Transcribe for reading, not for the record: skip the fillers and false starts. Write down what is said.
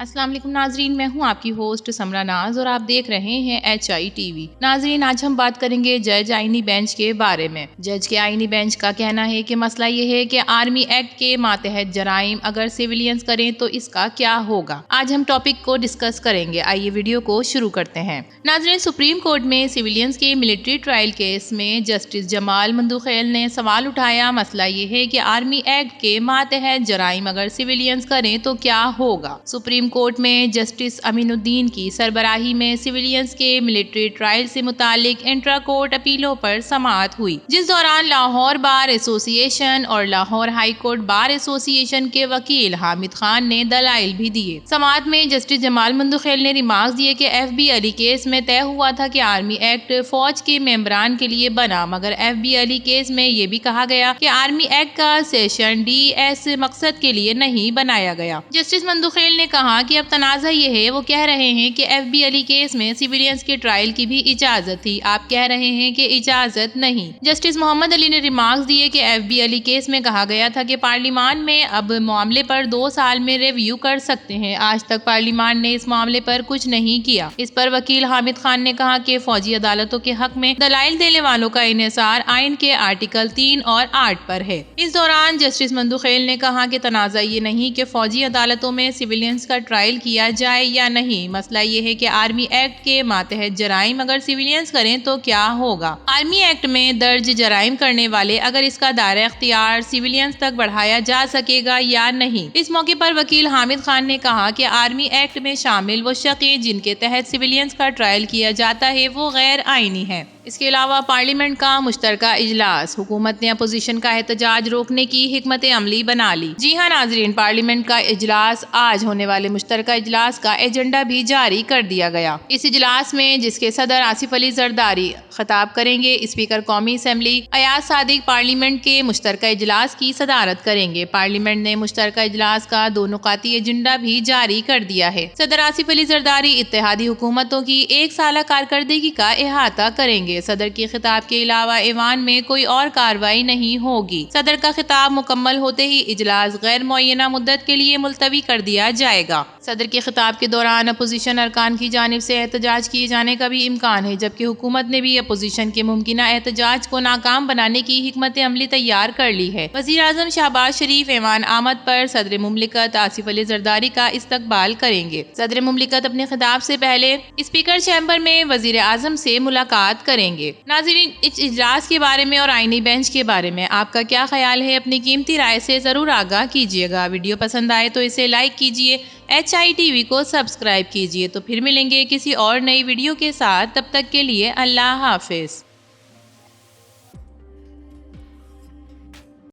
السلام علیکم ناظرین، میں ہوں آپ کی ہوسٹ سمرا ناز اور آپ دیکھ رہے ہیں HI TV۔ ناظرین، آج ہم بات کریں گے جج آئینی بینچ کے بارے میں۔ جج کے آئینی بینچ کا کہنا ہے کہ مسئلہ یہ ہے کہ آرمی ایکٹ کے ماتحت جرائم اگر سویلینز کریں تو اس کا کیا ہوگا۔ آج ہم ٹاپک کو ڈسکس کریں گے، آئیے ویڈیو کو شروع کرتے ہیں۔ ناظرین، سپریم کورٹ میں سویلینز کے ملٹری ٹرائل کیس میں جسٹس جمال مندوخیل نے سوال اٹھایا۔ مسئلہ یہ ہے کہ آرمی ایکٹ کے ماتحت جرائم اگر سویلینز کریں تو کیا ہوگا۔ سپریم کورٹ میں جسٹس امین الدین کی سربراہی میں سویلینز کے ملٹری ٹرائل سے متعلق انٹرا کورٹ اپیلوں پر سماعت ہوئی، جس دوران لاہور بار ایسوسی ایشن اور لاہور ہائی کورٹ بار ایسوسی ایشن کے وکیل حامد خان نے دلائل بھی دیے۔ سماعت میں جسٹس جمال مندوخیل نے ریمارکس دیے کہ FB علی کیس میں طے ہوا تھا کہ آرمی ایکٹ فوج کے ممبران کے لیے بنا، مگر FB علی کیس میں یہ بھی کہا گیا کہ آرمی ایکٹ کا سیکشن D اس مقصد کے لیے نہیں بنایا گیا۔ جسٹس مندوخیل نے کہا کہ اب تنازع یہ ہے، وہ کہہ رہے ہیں کہ FB علی کیس میں سویلینز کے ٹرائل کی بھی اجازت تھی، آپ کہہ رہے ہیں کہ اجازت نہیں۔ جسٹس محمد علی نے ریمارکس دیے کہ FB علی کیس میں کہا گیا تھا کہ پارلیمان میں اب معاملے پر 2 سال میں ریویو کر سکتے ہیں، آج تک پارلیمان نے اس معاملے پر کچھ نہیں کیا۔ اس پر وکیل حامد خان نے کہا کہ فوجی عدالتوں کے حق میں دلائل دینے والوں کا انحصار آئین کے آرٹیکل 3 اور 8 پر ہے۔ اس دوران جسٹس مندوخیل نے کہا کہ تنازع یہ نہیں کہ فوجی عدالتوں میں سویلینز کا ٹرائل کیا جائے یا نہیں، مسئلہ یہ ہے کہ آرمی ایکٹ کے ماتحت جرائم اگر سویلینز کریں تو کیا ہوگا۔ آرمی ایکٹ میں درج جرائم کرنے والے اگر اس کا دائرہ اختیار سویلینز تک بڑھایا جا سکے گا یا نہیں۔ اس موقع پر وکیل حامد خان نے کہا کہ آرمی ایکٹ میں شامل وہ شخص جن کے تحت سویلینز کا ٹرائل کیا جاتا ہے وہ غیر آئینی ہے۔ اس کے علاوہ پارلیمنٹ کا مشترکہ اجلاس، حکومت نے اپوزیشن کا احتجاج روکنے کی حکمت عملی بنا لی۔ جی ہاں ناظرین، پارلیمنٹ کا اجلاس، آج ہونے والے مشترکہ اجلاس کا ایجنڈا بھی جاری کر دیا گیا۔ اس اجلاس میں جس کے صدر آصف علی زرداری خطاب کریں گے، اسپیکر قومی اسمبلی ایاز صادق پارلیمنٹ کے مشترکہ اجلاس کی صدارت کریں گے۔ پارلیمنٹ نے مشترکہ اجلاس کا 2 نکاتی ایجنڈا بھی جاری کر دیا ہے۔ صدر آصف علی زرداری اتحادی حکومتوں کی 1 سالہ کارکردگی کا احاطہ کریں گے۔ صدر کے خطاب کے علاوہ ایوان میں کوئی اور کارروائی نہیں ہوگی۔ صدر کا خطاب مکمل ہوتے ہی اجلاس غیر معینہ مدت کے لیے ملتوی کر دیا جائے گا۔ صدر کے خطاب کے دوران اپوزیشن ارکان کی جانب سے احتجاج کیے جانے کا بھی امکان ہے، جبکہ حکومت نے بھی اپوزیشن کے ممکنہ احتجاج کو ناکام بنانے کی حکمت عملی تیار کر لی ہے۔ وزیر اعظم شہباز شریف ایوان آمد پر صدر مملکت آصف علی زرداری کا استقبال کریں گے۔ صدر مملکت اپنے خطاب سے پہلے اسپیکر چیمبر میں وزیر اعظم سے ملاقات کریں گے۔ ناظرین، اس اجلاس کے بارے میں اور آئینی بینچ کے بارے میں آپ کا کیا خیال ہے؟ اپنی قیمتی رائے سے ضرور آگاہ کیجیے گا۔ ویڈیو پسند آئے تو اسے لائک کیجیے، HI TV کو سبسکرائب کیجیے۔ تو پھر ملیں گے کسی اور نئی ویڈیو کے ساتھ، تب تک کے لیے اللہ حافظ۔